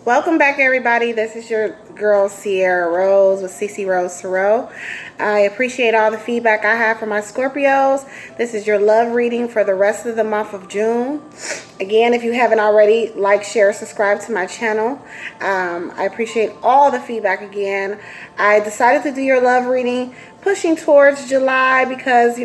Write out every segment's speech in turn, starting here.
Welcome back, everybody. This is your girl Sierra Rose with CC Rose Tarot. I appreciate all the feedback I have from my Scorpios. This is your love reading for the rest of the month of June. Again, if you haven't already, like, share, subscribe to my channel. I appreciate all the feedback again. I decided to do your love reading pushing towards July because,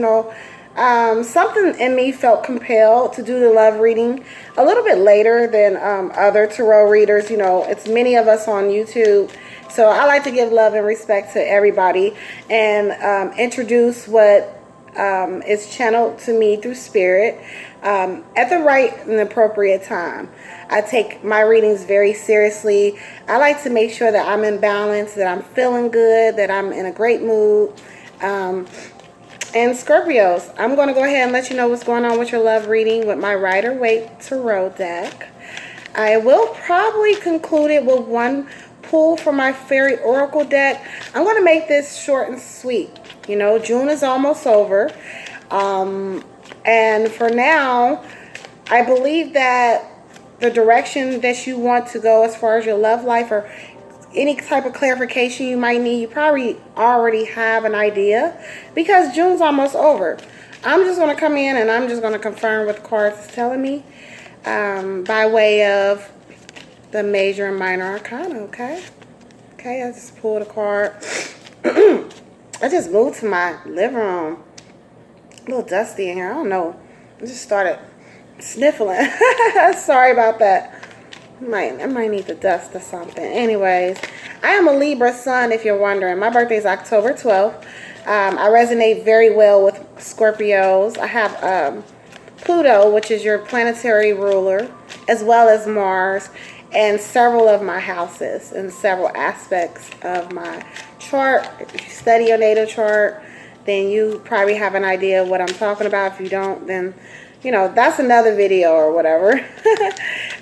something in me felt compelled to do the love reading a little bit later than other tarot readers. It's many of us on YouTube. So I like to give love and respect to everybody and introduce what is channeled to me through spirit at the right and appropriate time. I take my readings very seriously. I like to make sure that I'm in balance, that I'm feeling good, that I'm in a great mood. And Scorpios, I'm going to go ahead and let you know what's going on with your love reading with my Rider-Waite Tarot deck. I will probably conclude it with one pull from my Fairy Oracle deck. I'm going to make this short and sweet. June is almost over. And for now, I believe that the direction that you want to go as far as your love life or any type of clarification you might need, you probably already have an idea because June's almost over. I'm just going to come in and I'm just going to confirm what the cards is telling me by way of the major and minor arcana, okay? Okay, I just pulled a card. I just moved to my living room. A little dusty in here. I don't know. I just started sniffling. Sorry about that. I might need the dust or something. Anyways, I am a Libra sun, if you're wondering. My birthday is October 12th. I resonate very well with Scorpios. I have Pluto, which is your planetary ruler, as well as Mars, and several of my houses and several aspects of my chart. If you study your natal chart, then you probably have an idea of what I'm talking about. If you don't, then that's another video or whatever.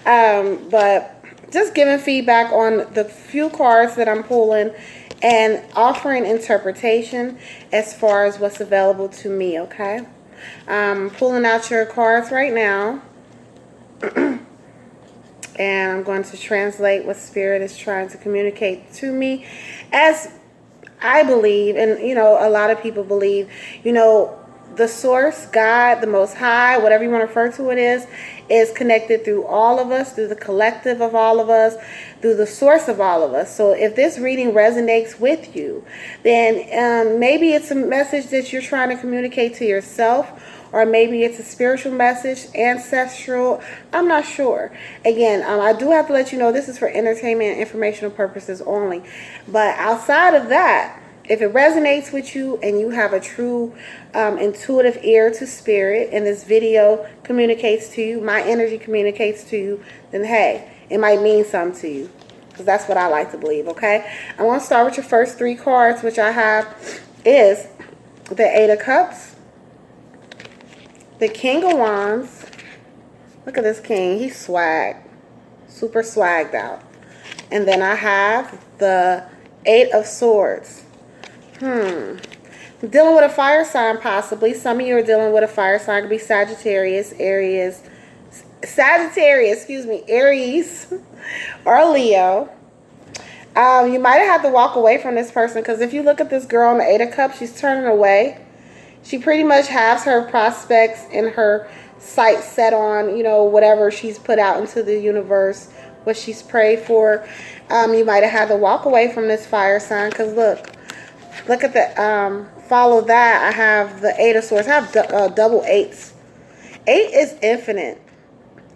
But just giving feedback on the few cards that I'm pulling and offering interpretation as far as what's available to me, okay? I'm pulling out your cards right now. And I'm going to translate what Spirit is trying to communicate to me as I believe, and a lot of people believe, the source, God, the Most High, whatever you want to refer to it is connected through all of us, through the collective of all of us, through the source of all of us. So if this reading resonates with you, then maybe it's a message that you're trying to communicate to yourself, or maybe it's a spiritual message, ancestral. I'm not sure. Again, I do have to let you know this is for entertainment and informational purposes only. But outside of that, if it resonates with you and you have a true intuitive ear to spirit and this video communicates to you, my energy communicates to you, then hey, it might mean something to you. Because that's what I like to believe, okay? I want to start with your first three cards, which I have is the Eight of Cups, the King of Wands. Look at this king. He's swag. Super swagged out. And then I have the Eight of Swords. Dealing with a fire sign, possibly. Some of you are dealing with a fire sign. It could be Sagittarius, Aries, or Leo. You might have had to walk away from this person because if you look at this girl on the Eight of Cups, she's turning away. She pretty much has her prospects in her sights set on, whatever she's put out into the universe, what she's prayed for. You might have had to walk away from this fire sign because look at the, follow that. I have the Eight of Swords. I have double eights. 8 is infinite.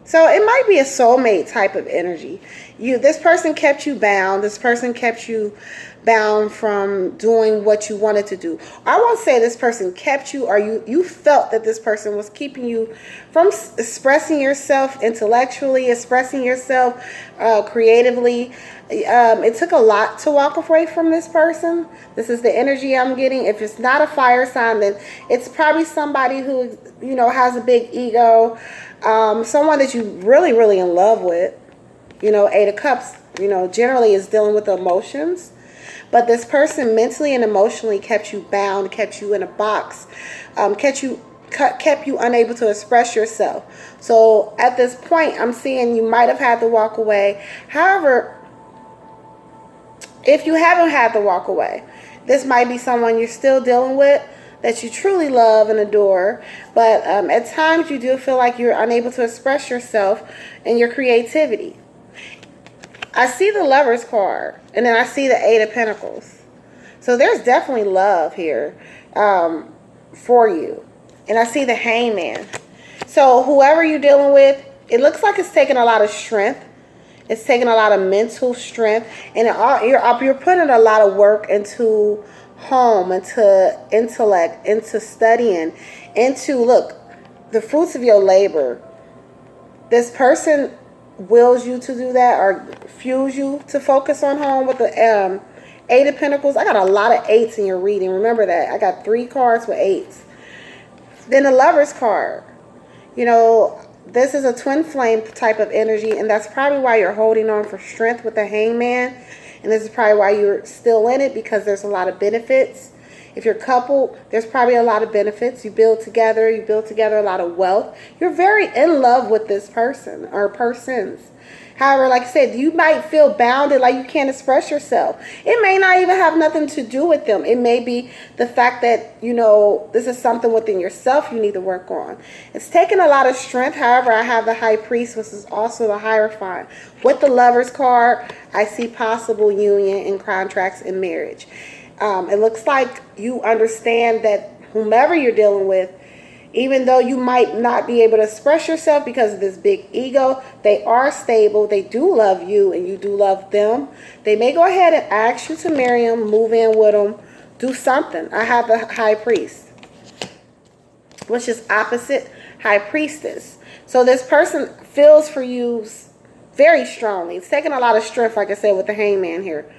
So it might be a soulmate type of energy. This person kept you bound. This person kept you bound from doing what you wanted to do. I won't say this person kept you, or you felt that this person was keeping you from expressing yourself intellectually, expressing yourself creatively. It took a lot to walk away from this person. This is the energy I'm getting. If it's not a fire sign, then it's probably somebody who has a big ego, someone that you really, really in love with. Eight of Cups, generally is dealing with the emotions. But this person mentally and emotionally kept you bound, kept you in a box, kept you kept you unable to express yourself. So at this point, I'm seeing you might have had to walk away. However, if you haven't had to walk away, this might be someone you're still dealing with that you truly love and adore. But at times you do feel like you're unable to express yourself and your creativity. I see the Lover's card, and then I see the Eight of Pentacles. So there's definitely love here for you. And I see the Hangman. So whoever you're dealing with, it looks like it's taking a lot of strength. It's taking a lot of mental strength. And you're putting a lot of work into home, into intellect, into studying, into, look, the fruits of your labor. This person wills you to do that or fuels you to focus on home with the Eight of Pentacles. I got a lot of eights in your reading. Remember that. I got 3 cards with eights. Then the Lover's card. You know, this is a twin flame type of energy, and that's probably why you're holding on for strength with the Hangman. And this is probably why you're still in it, because there's a lot of benefits. If you're coupled, there's probably a lot of benefits. You build together a lot of wealth. You're very in love with this person or persons. However, like I said, you might feel bounded, like you can't express yourself. It may not even have nothing to do with them. It may be the fact that, you know, this is something within yourself you need to work on. It's taking a lot of strength. However, I have the High Priest, which is also the Hierophant. With the Lover's card, I see possible union and contracts in marriage. It looks like you understand that whomever you're dealing with, even though you might not be able to express yourself because of this big ego, they are stable. They do love you and you do love them. They may go ahead and ask you to marry them, move in with them, do something. I have the High Priest, which is opposite High Priestess. So this person feels for you very strongly. It's taking a lot of strength, like I said, with the Hangman here,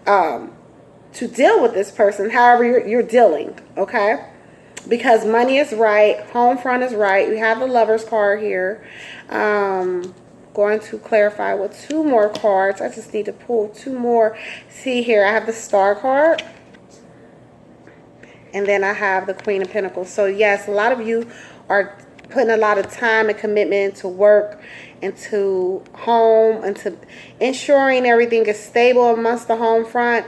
to deal with this person. However, you're dealing, okay? Because money is right, home front is right. We have the Lover's card here. Going to clarify with 2 more cards. I just need to pull 2 more. See here, I have the Star card. And then I have the Queen of Pentacles. So yes, a lot of you are putting a lot of time and commitment into work, into home, into ensuring everything is stable amongst the home front.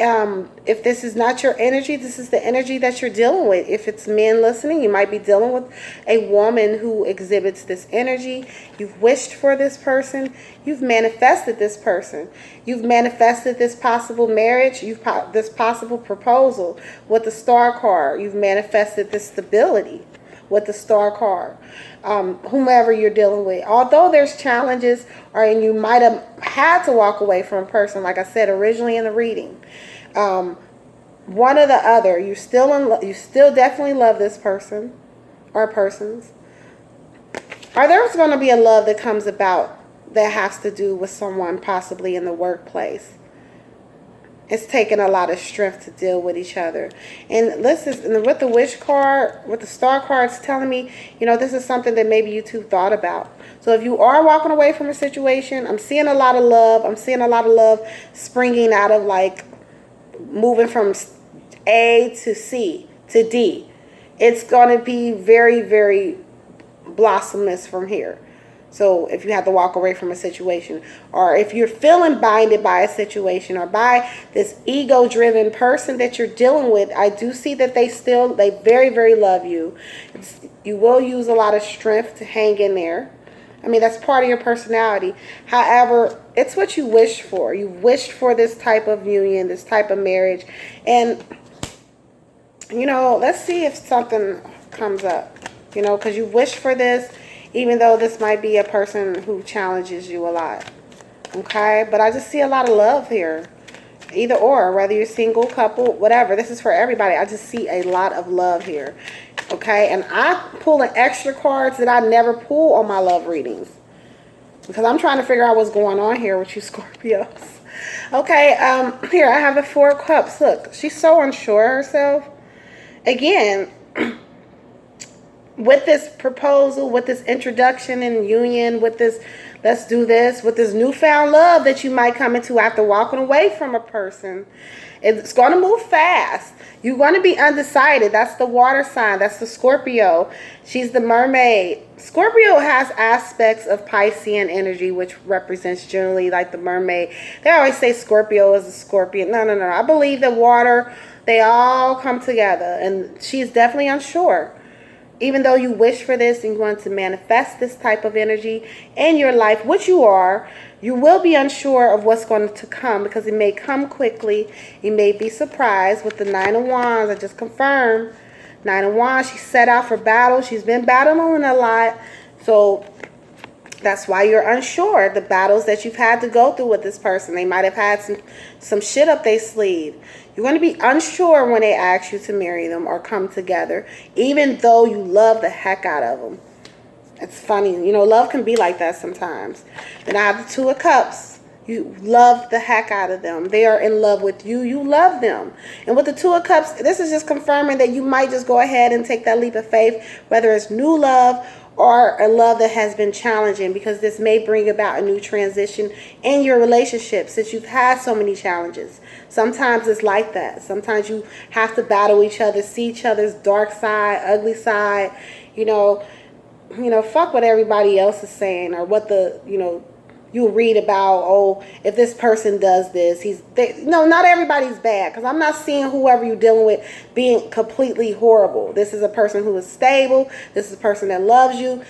If this is not your energy, this is the energy that you're dealing with. If it's men listening, you might be dealing with a woman who exhibits this energy. You've wished for this person. You've manifested this person. You've manifested this possible marriage. This possible proposal with the Star card. You've manifested this stability with the Star card. Whomever you're dealing with. Although there's challenges, and you might have had to walk away from a person, like I said originally in the reading. One or the other, you still definitely love this person or persons. Or there's going to be a love that comes about that has to do with someone possibly in the workplace. It's taking a lot of strength to deal with each other. And this is, with the Wish card, with the Star cards telling me, you know, this is something that maybe you two thought about. So if you are walking away from a situation, I'm seeing a lot of love. I'm seeing a lot of love springing out of, like, moving from A to C to D. It's going to be very, very blossomless from here. So if you have to walk away from a situation, or if you're feeling binded by a situation or by this ego-driven person that you're dealing with, I do see that they very, very love you. You will use a lot of strength to hang in there. I mean, that's part of your personality. However, it's what you wished for. You wished for this type of union, this type of marriage. And, you know, let's see if something comes up, you know, because you wished for this. Even though this might be a person who challenges you a lot. Okay? But I just see a lot of love here. Either or. Whether you're single, couple, whatever. This is for everybody. I just see a lot of love here. Okay? And I'm pulling extra cards that I never pull on my love readings. Because I'm trying to figure out what's going on here with you Scorpios. Okay. Here, I have the 4 of Cups. Look. She's so unsure of herself. Again, with this proposal, with this introduction and union, with this Let's do this with this newfound love that you might come into after walking away from a person. It's going to move fast. You're going to be undecided. That's the water sign. That's the Scorpio. She's the mermaid. Scorpio has aspects of Piscean energy, which represents generally like the mermaid. They always say Scorpio is a scorpion. No, no, no. I believe that water, they all come together. And she's definitely unsure. Even though you wish for this and you want to manifest this type of energy in your life, which you are, you will be unsure of what's going to come because it may come quickly. You may be surprised with the Nine of Wands. I just confirmed. Nine of Wands, she set out for battle. She's been battling a lot. So that's why you're unsure. The battles that you've had to go through with this person. They might have had some shit up their sleeve. You're going to be unsure when they ask you to marry them or come together, even though you love the heck out of them. It's funny. You know, love can be like that sometimes. Then I have the Two of Cups. You love the heck out of them. They are in love with you. You love them. And with the Two of Cups, this is just confirming that you might just go ahead and take that leap of faith, whether it's new love or a love that has been challenging, because this may bring about a new transition in your relationship since you've had so many challenges. Sometimes it's like that. Sometimes you have to battle each other, see each other's dark side, ugly side, you know, fuck what everybody else is saying or what you'll read about, oh, if this person does this, no, not everybody's bad, because I'm not seeing whoever you're dealing with being completely horrible. This is a person who is stable. This is a person that loves you.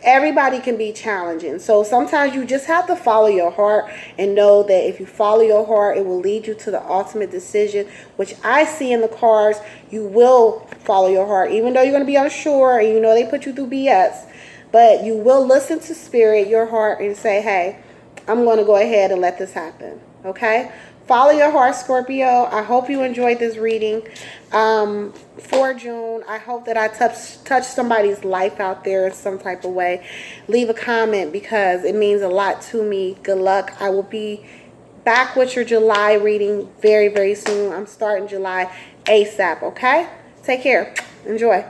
Everybody can be challenging. So sometimes you just have to follow your heart and know that if you follow your heart, it will lead you to the ultimate decision, which I see in the cards. You will follow your heart, even though you're going to be unsure and they put you through BS. But you will listen to spirit, your heart, and say, hey, I'm going to go ahead and let this happen. Okay? Follow your heart, Scorpio. I hope you enjoyed this reading for June. I hope that I touched somebody's life out there in some type of way. Leave a comment because it means a lot to me. Good luck. I will be back with your July reading very, very soon. I'm starting July ASAP, okay? Take care. Enjoy.